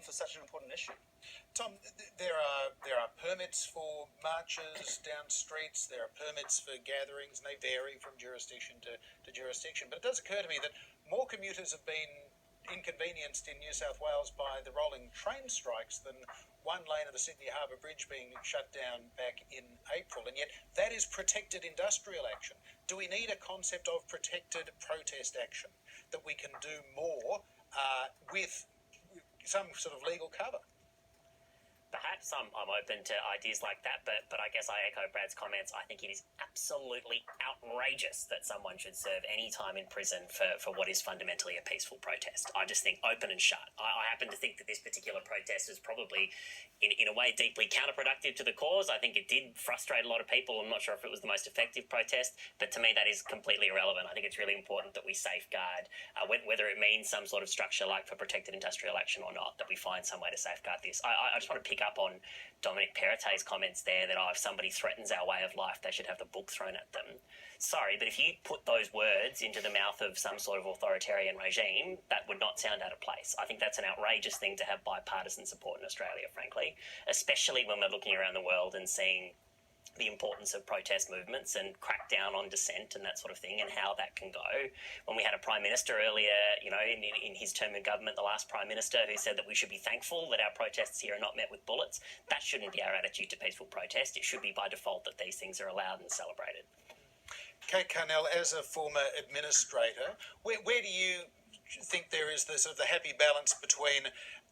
for such an important issue. Tom, there are permits for marches down streets, there are permits for gatherings, and they vary from jurisdiction to jurisdiction. But it does occur to me that more commuters have been inconvenienced in New South Wales by the rolling train strikes than one lane of the Sydney Harbour Bridge being shut down back in April, and yet that is protected industrial action. Do we need a concept of protected protest action, that we can do more with some sort of legal cover? Perhaps I'm open to ideas like that, but I guess I echo Brad's comments. I think it is absolutely outrageous that someone should serve any time in prison for what is fundamentally a peaceful protest. I just think open and shut. I happen to think that this particular protest is probably, in a way, deeply counterproductive to the cause. I think it did frustrate a lot of people. I'm not sure if it was the most effective protest, but to me that is completely irrelevant. I think it's really important that we safeguard, whether it means some sort of structure like for protected industrial action or not, that we find some way to safeguard this. I just want to pick up on Dominic Perrottet's comments there that if somebody threatens our way of life, they should have the book thrown at them. Sorry, but if you put those words into the mouth of some sort of authoritarian regime, that would not sound out of place. I think that's an outrageous thing to have bipartisan support in Australia, frankly, especially when we're looking around the world and seeing the importance of protest movements and crack down on dissent and that sort of thing, and how that can go. When we had a Prime Minister earlier, in his term in government, the last Prime Minister, who said that we should be thankful that our protests here are not met with bullets, that shouldn't be our attitude to peaceful protest. It should be by default that these things are allowed and celebrated. Kate Carnell, as a former administrator, where do you think there is the sort of the happy balance between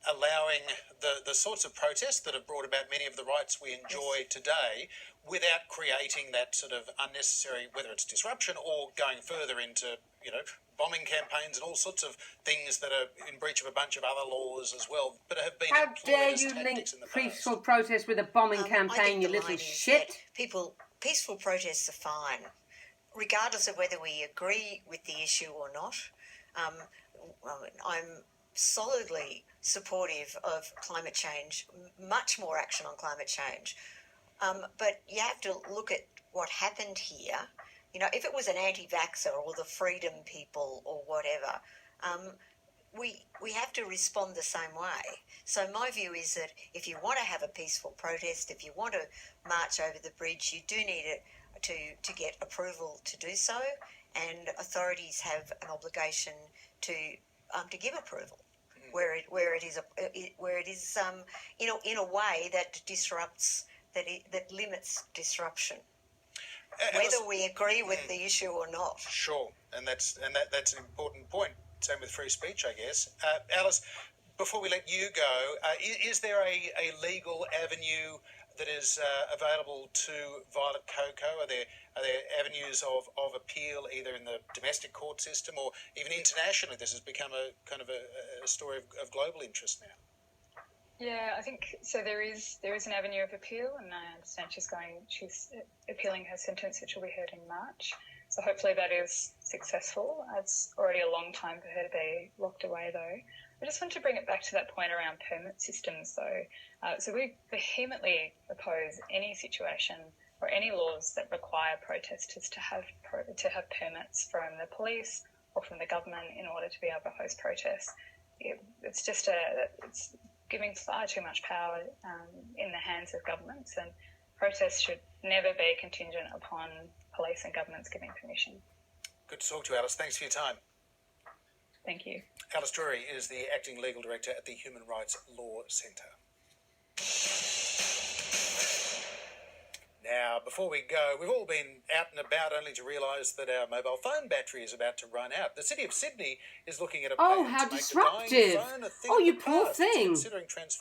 allowing the sorts of protests that have brought about many of the rights we enjoy today without creating that sort of unnecessary, whether it's disruption or going further into, bombing campaigns and all sorts of things that are in breach of a bunch of other laws as well, but have been How dare you link peaceful protest with a bombing campaign, you little shit? Peaceful protests are fine, regardless of whether we agree with the issue or not. I'm solidly supportive of climate change, much more action on climate change. But you have to look at what happened here. If it was an anti-vaxxer or the freedom people or whatever, we have to respond the same way. So my view is that if you want to have a peaceful protest, if you want to march over the bridge, you do need it to get approval to do so, and authorities have an obligation to give approval where it is in a way that disrupts, that limits disruption, whether we agree with the issue or not. Sure, and that's an important point. Same with free speech, I guess. Alice, before we let you go, is there a legal avenue that is available to Violet Coco? Are there avenues of appeal either in the domestic court system or even internationally? This has become a kind of a story of global interest now. Yeah, I think so. There is an avenue of appeal, and I understand she's appealing her sentence, which will be heard in March. So hopefully that is successful. It's already a long time for her to be locked away, though. I just want to bring it back to that point around permit systems, though. So we vehemently oppose any situation or any laws that require protesters to have permits from the police or from the government in order to be able to host protests. It's just it's giving far too much power in the hands of governments, and protests should never be contingent upon police and governments giving permission. Good to talk to you, Alice. Thanks for your time. Thank you. Alice Drury is the Acting Legal Director at the Human Rights Law Centre. Now, before we go, we've all been out and about only to realise that our mobile phone battery is about to run out. The City of Sydney is looking at a plan how to make disruptive. the dying phone a thing of You the poor past. thing. It's considering transforming